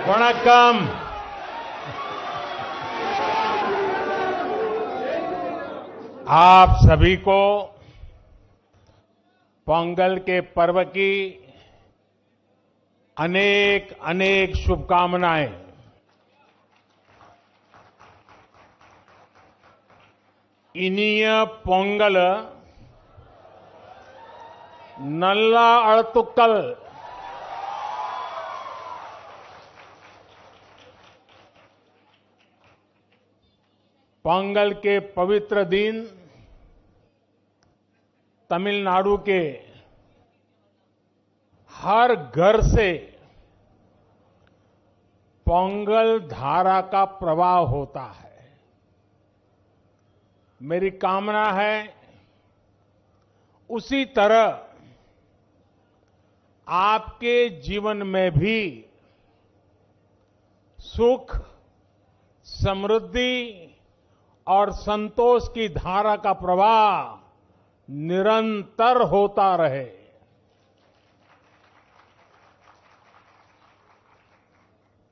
वणक्कम। आप सभी को पोंगल के पर्व की अनेक अनेक शुभकामनाएं। इनिय पोंगल नल्ला अळतुक्कल। पोंगल के पवित्र दिन तमिलनाडु के हर घर से पोंगल धारा का प्रवाह होता है। मेरी कामना है उसी तरह आपके जीवन में भी सुख, समृद्धि और संतोष की धारा का प्रवाह निरंतर होता रहे।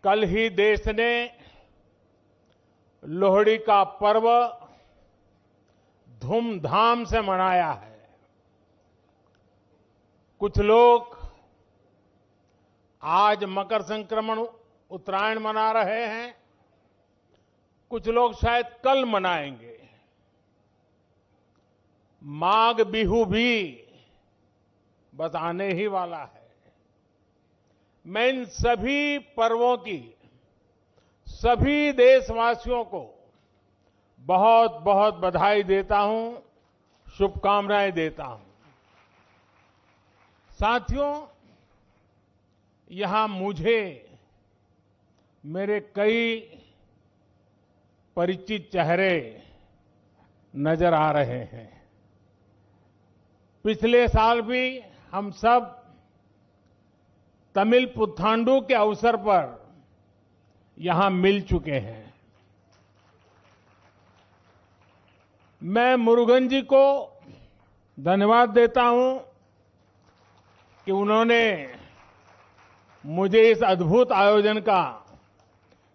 कल ही देश ने लोहड़ी का पर्व धूमधाम से मनाया है। कुछ लोग आज मकर संक्रमण उत्तरायण मना रहे हैं, कुछ लोग शायद कल मनाएंगे। माघ बिहू भी बस आने ही वाला है। मैं इन सभी पर्वों की सभी देशवासियों को बहुत बहुत बधाई देता हूं, शुभकामनाएं देता हूं। साथियों, यहां मुझे मेरे कई परिचित चेहरे नजर आ रहे हैं। पिछले साल भी हम सब तमिल पुथांडु के अवसर पर यहां मिल चुके हैं। मैं मुरुगन जी को धन्यवाद देता हूं कि उन्होंने मुझे इस अद्भुत आयोजन का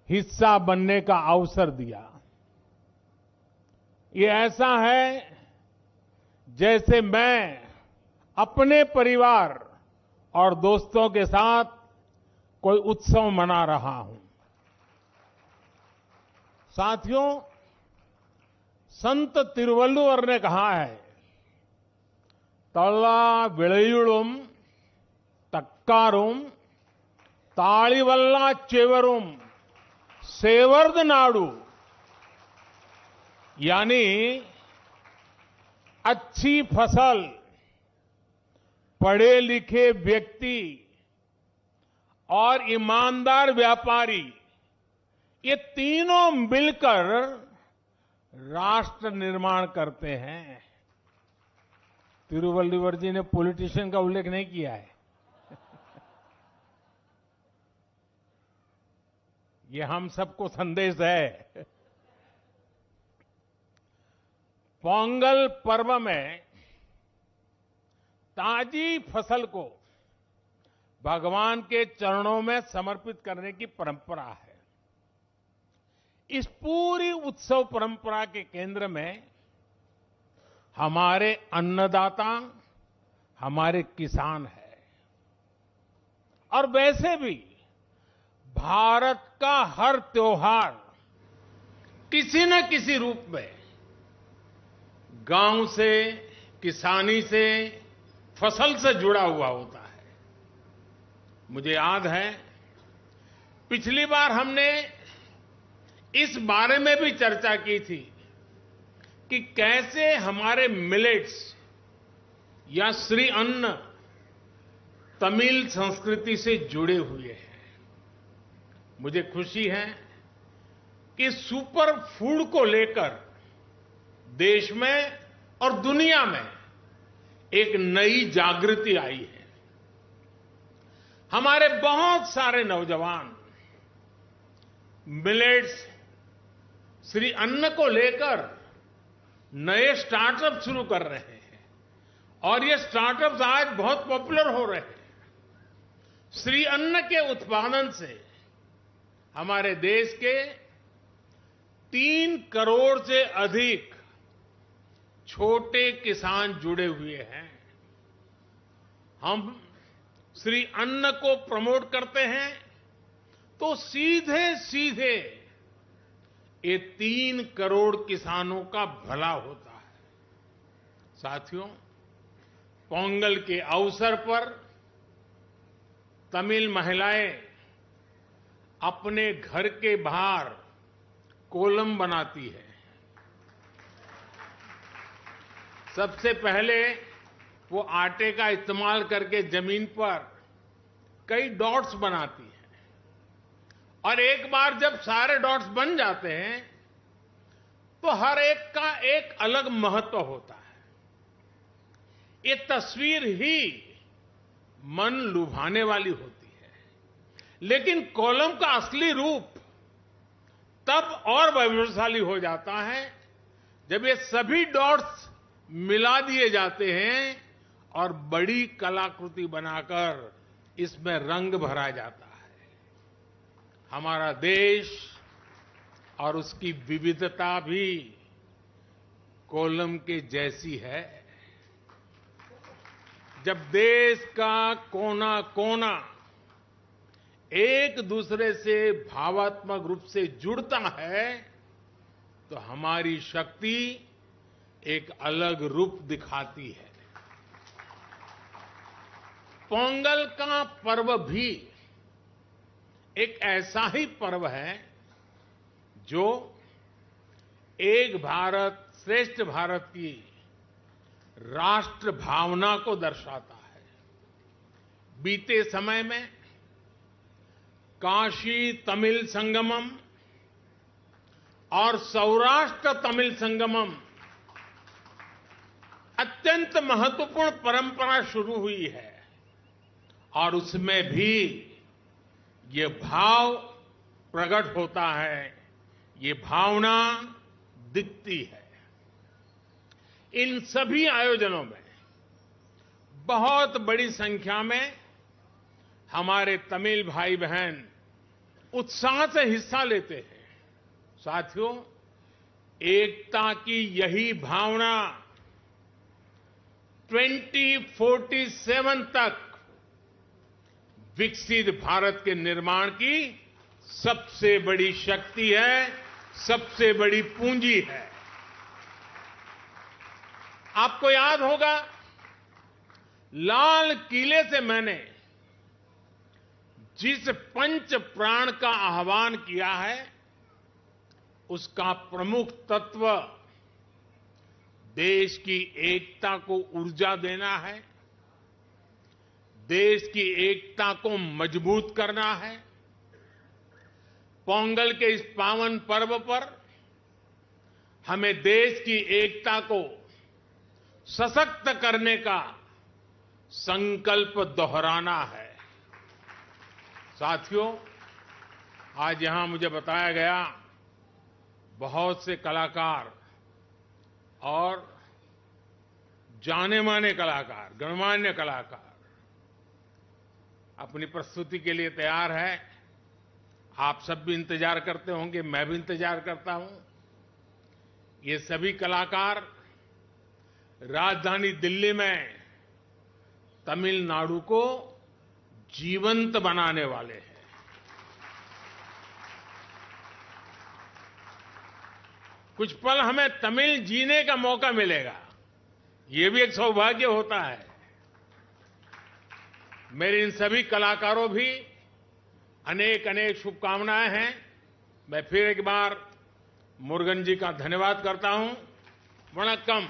हिस्सा बनने का अवसर दिया। ये ऐसा है जैसे मैं अपने परिवार और दोस्तों के साथ कोई उत्सव मना रहा हूं। साथियों, संत तिरुवल्लुवर ने कहा है, तल्ला विळयुळुम तक्कारुम ताळिवल्ला चेवरुम सेवर्द नाडु। यानी अच्छी फसल, पढ़े लिखे व्यक्ति और ईमानदार व्यापारी, ये तीनों मिलकर राष्ट्र निर्माण करते हैं। तिरुवल्लुवर जी ने पॉलिटिशियन का उल्लेख नहीं किया है। ये हम सबको संदेश है। पोंगल पर्व में ताजी फसल को भगवान के चरणों में समर्पित करने की परंपरा है। इस पूरी उत्सव परंपरा के केंद्र में हमारे अन्नदाता, हमारे किसान है। और वैसे भी भारत का हर त्योहार किसी न किसी रूप में गांव से, किसानी से, फसल से जुड़ा हुआ होता है। मुझे याद है पिछली बार हमने इस बारे में भी चर्चा की थी कि कैसे हमारे मिलेट्स या श्री अन्न तमिल संस्कृति से जुड़े हुए हैं। मुझे खुशी है कि सुपर फूड को लेकर देश में और दुनिया में एक नई जागृति आई है। हमारे बहुत सारे नौजवान मिलेट्स, श्री अन्न को लेकर नए स्टार्टअप शुरू कर रहे हैं और ये स्टार्टअप्स आज बहुत पॉपुलर हो रहे हैं। श्री अन्न के उत्पादन से हमारे देश के 3 करोड़ से अधिक छोटे किसान जुड़े हुए हैं। हम श्री अन्न को प्रमोट करते हैं तो सीधे सीधे ये 3 करोड़ किसानों का भला होता है। साथियों, पोंगल के अवसर पर तमिल महिलाएं अपने घर के बाहर कोलम बनाती है। सबसे पहले वो आटे का इस्तेमाल करके जमीन पर कई डॉट्स बनाती है और एक बार जब सारे डॉट्स बन जाते हैं तो हर एक का एक अलग महत्व होता है। ये तस्वीर ही मन लुभाने वाली होती है, लेकिन कोलम का असली रूप तब और वैभवशाली हो जाता है जब ये सभी डॉट्स मिला दिए जाते हैं और बड़ी कलाकृति बनाकर इसमें रंग भरा जाता है। हमारा देश और उसकी विविधता भी कोलम के जैसी है। जब देश का कोना कोना एक दूसरे से भावात्मक रूप से जुड़ता है तो हमारी शक्ति एक अलग रूप दिखाती है। पोंगल का पर्व भी एक ऐसा ही पर्व है जो एक भारत श्रेष्ठ भारत की राष्ट्र भावना को दर्शाता है। बीते समय में काशी तमिल संगमम और सौराष्ट्र तमिल संगमम अत्यंत महत्वपूर्ण परंपरा शुरू हुई है और उसमें भी ये भाव प्रकट होता है, ये भावना दिखती है। इन सभी आयोजनों में बहुत बड़ी संख्या में हमारे तमिल भाई बहन उत्साह से हिस्सा लेते हैं। साथियों, एकता की यही भावना 2047 तक विकसित भारत के निर्माण की सबसे बड़ी शक्ति है, सबसे बड़ी पूंजी है। आपको याद होगा, लाल किले से मैंने जिस पंच प्राण का आह्वान किया है उसका प्रमुख तत्व देश की एकता को ऊर्जा देना है, देश की एकता को मजबूत करना है। पोंगल के इस पावन पर्व पर हमें देश की एकता को सशक्त करने का संकल्प दोहराना है। साथियों, आज यहां मुझे बताया गया बहुत से कलाकार और जाने माने कलाकार, गणमान्य कलाकार अपनी प्रस्तुति के लिए तैयार है। आप सब भी इंतजार करते होंगे, मैं भी इंतजार करता हूं। ये सभी कलाकार राजधानी दिल्ली में तमिलनाडु को जीवंत बनाने वाले हैं। कुछ पल हमें तमिल जीने का मौका मिलेगा, ये भी एक सौभाग्य होता है। मेरे इन सभी कलाकारों भी अनेक अनेक शुभकामनाएं हैं। मैं फिर एक बार मुरुगन जी का धन्यवाद करता हूं। वणक्कम।